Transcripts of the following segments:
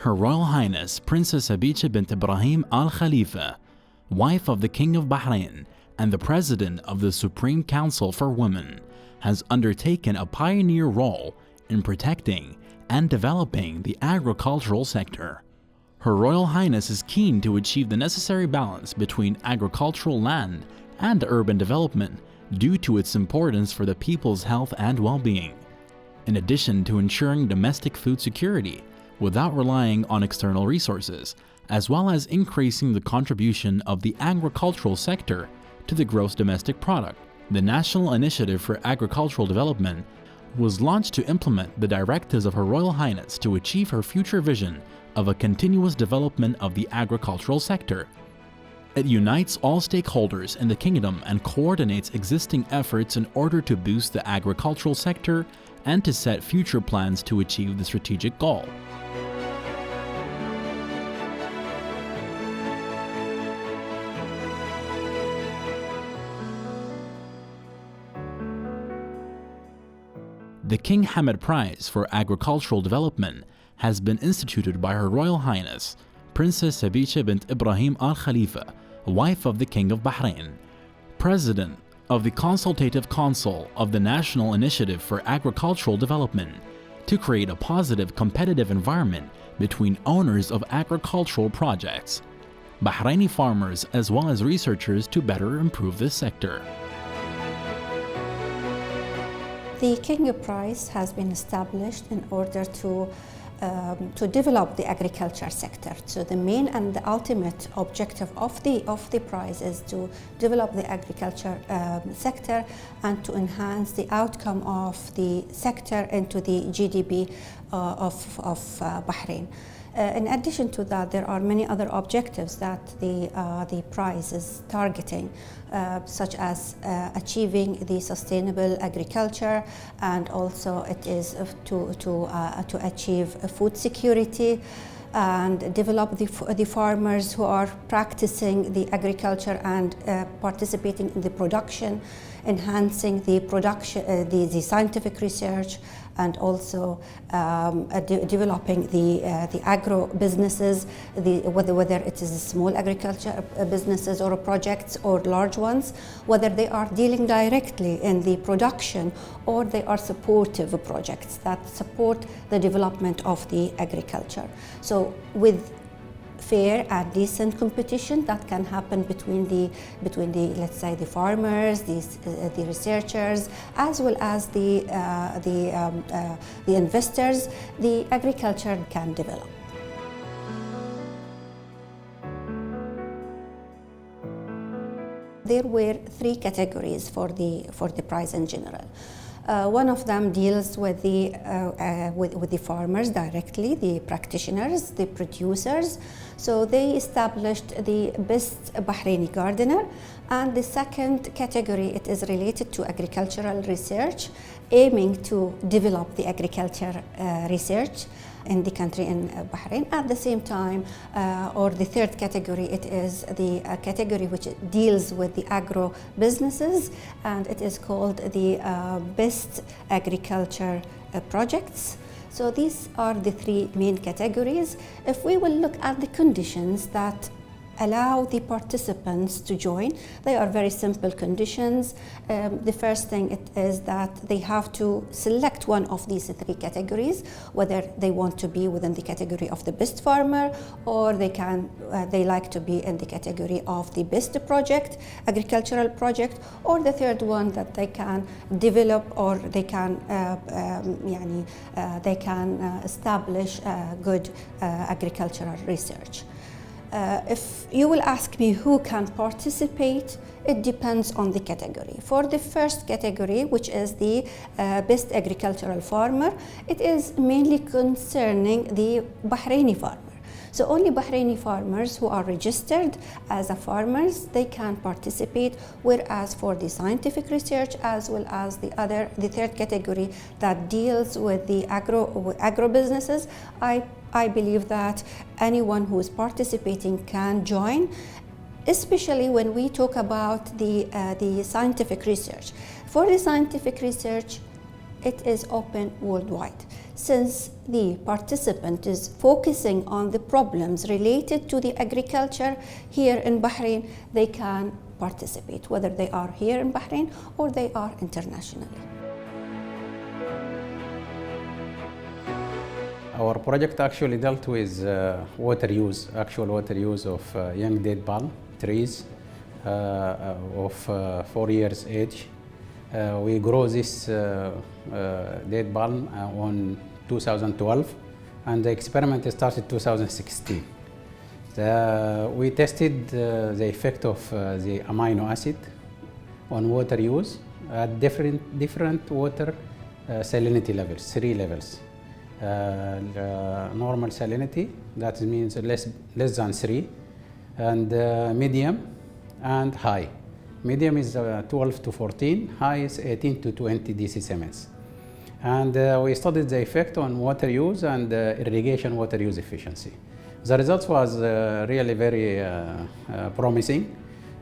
Her Royal Highness Princess Abidja bint Ibrahim Al Khalifa, wife of the King of Bahrain and the President of the Supreme Council for Women, has undertaken a pioneer role in protecting and developing the agricultural sector. Her Royal Highness is keen to achieve the necessary balance between agricultural land and urban development due to its importance for the people's health and well-being, in addition to ensuring domestic food security without relying on external resources, as well as increasing the contribution of the agricultural sector to the gross domestic product. The National Initiative for Agricultural Development was launched to implement the directives of Her Royal Highness to achieve her future vision of a continuous development of the agricultural sector. It unites all stakeholders in the kingdom and coordinates existing efforts in order to boost the agricultural sector and to set future plans to achieve the strategic goal. The King Hamad Prize for Agricultural Development has been instituted by Her Royal Highness Princess Abidja bint Ibrahim Al Khalifa, wife of the King of Bahrain, President of the Consultative Council of the National Initiative for Agricultural Development, to create a positive competitive environment between owners of agricultural projects, Bahraini farmers as well as researchers to better improve this sector. The King Prize has been established in order to develop the agriculture sector. So the main and the ultimate objective of the prize is to develop the agriculture sector and to enhance the outcome of the sector into the GDP of Bahrain. In addition to that, there are many other objectives that the prize is targeting, such as achieving the sustainable agriculture, and also it is to achieve food security and develop the farmers who are practicing the agriculture and participating in the production, enhancing the production, the scientific research, and also developing the agro businesses, whether it is small agriculture businesses or projects or large ones, whether they are dealing directly in the production or they are supportive projects that support the development of the agriculture. So with fair and decent competition that can happen between the let's say the farmers, the researchers, as well as the investors, the agriculture can develop. There were three categories for the prize in general. One of them deals with the farmers directly, the practitioners, the producers. So they established the best Bahraini gardener. And the second category, it is related to agricultural research, aiming to develop the agriculture research in the country in Bahrain. At the same time, or the third category, it is the category which deals with the agro businesses, and it is called the best agriculture projects. So these are the three main categories. If we will look at the conditions that allow the participants to join, they are very simple conditions. The first thing it is that they have to select one of these three categories, whether they want to be within the category of the best farmer, or they like to be in the category of the best project, agricultural project, or the third one that they can develop, or they can establish good agricultural research. If you will ask me who can participate, it depends on the category. For the first category, which is the best agricultural farmer, it is mainly concerning the Bahraini farmer. So only Bahraini farmers who are registered as farmers, they can participate, whereas for the scientific research as well as the third category that deals with the agro businesses, I believe that anyone who is participating can join, especially when we talk about the scientific research. For the scientific research, it is open worldwide. Since the participant is focusing on the problems related to the agriculture here in Bahrain, they can participate, whether they are here in Bahrain or they are internationally. Our project actually dealt with water use, actual water use of young date palm trees of 4 years age. We grow this date palm on 2012, and the experiment started 2016. We tested the effect of the amino acid on water use at different water salinity levels, 3 levels. Normal salinity, that means less than 3, and medium and high. Medium is 12 to 14, high is 18 to 20 dc-Siemens. And we studied the effect on water use and irrigation water use efficiency. The results was really very promising.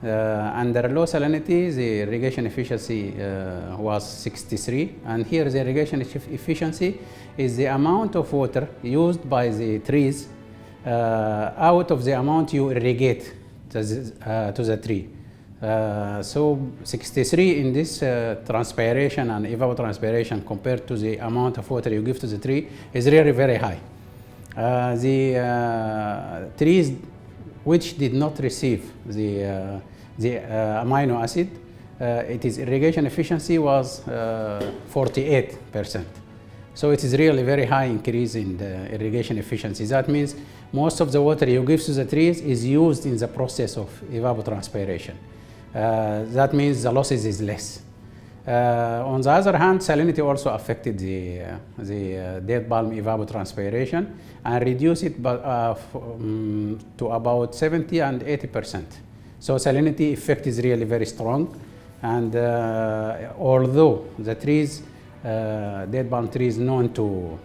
Under low salinity, the irrigation efficiency was 63, and here the irrigation efficiency is the amount of water used by the trees out of the amount you irrigate to the tree. So 63 in this transpiration and evapotranspiration compared to the amount of water you give to the tree is really very high. The trees which did not receive the amino acid, its irrigation efficiency was 48%. So it is really very high increase in the irrigation efficiency. That means most of the water you give to the trees is used in the process of evapotranspiration. That means the losses is less. On the other hand, salinity also affected the date palm evapotranspiration and reduced it to about 70 and 80%. So salinity effect is really very strong, and although the trees, date palm trees, known to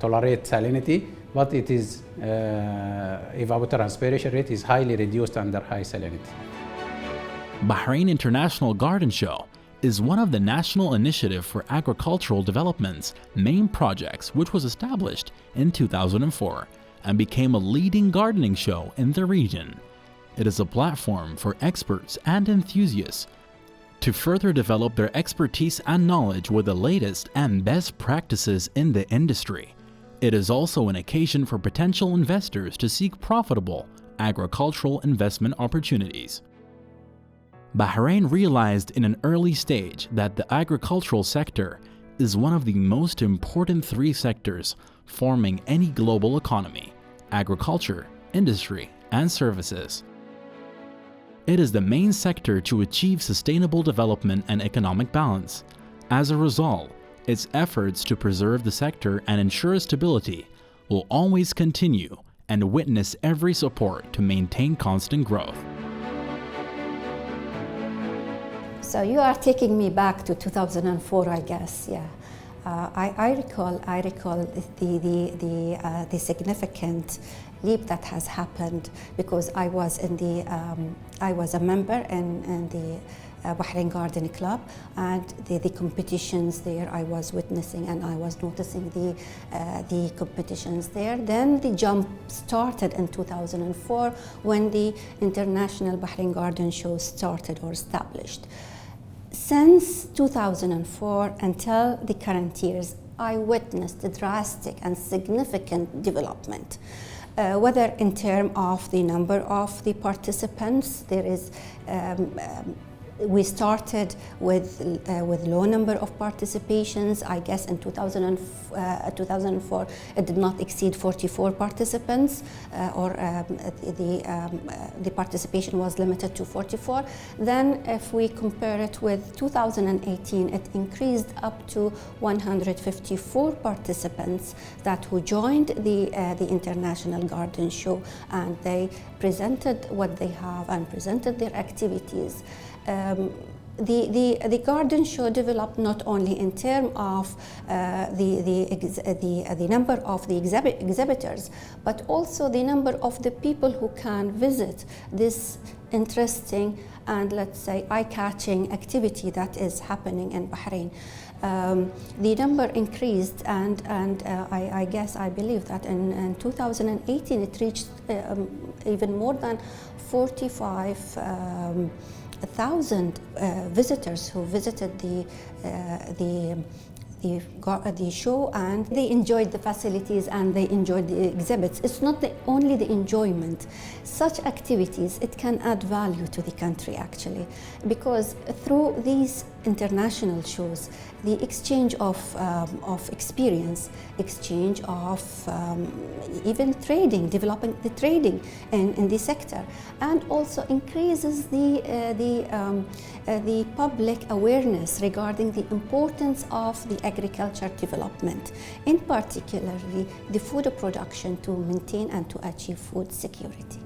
tolerate salinity, but it is evapotranspiration rate is highly reduced under high salinity. Bahrain International Garden Show is one of the National Initiative for Agricultural Development's main projects, which was established in 2004 and became a leading gardening show in the region. It is a platform for experts and enthusiasts to further develop their expertise and knowledge with the latest and best practices in the industry. It is also an occasion for potential investors to seek profitable agricultural investment opportunities. Bahrain realized in an early stage that the agricultural sector is one of the most important 3 sectors forming any global economy: agriculture, industry, and services. It is the main sector to achieve sustainable development and economic balance. As a result, its efforts to preserve the sector and ensure stability will always continue and witness every support to maintain constant growth. So you are taking me back to 2004, I guess. Yeah, I recall the significant leap that has happened, because I was a member in the Bahrain Garden Club, and the competitions there I was witnessing, and I was noticing the competitions there. Then the jump started in 2004 when the International Bahrain Garden Show started or established. Since 2004 until the current years, I witnessed a drastic and significant development. Whether in terms of the number of the participants, there is we started with low number of participations. I guess in 2004 it did not exceed 44 participants, or the participation was limited to 44. Then if we compare it with 2018, it increased up to 154 participants that who joined the International Garden Show, and they presented what they have and presented their activities. the garden show developed not only in terms of the number of the exhibitors, but also the number of the people who can visit this interesting and, let's say, eye-catching activity that is happening in Bahrain. The number increased, and I believe that in 2018 it reached even more than 45,000 visitors who visited the show, and they enjoyed the facilities and they enjoyed the exhibits. It's not only the enjoyment. Such activities, it can add value to the country actually, because through these international shows, the exchange of experience, exchange of even trading, developing the trading in the sector, and also increases the public awareness regarding the importance of the agriculture development, in particular the food production, to maintain and to achieve food security.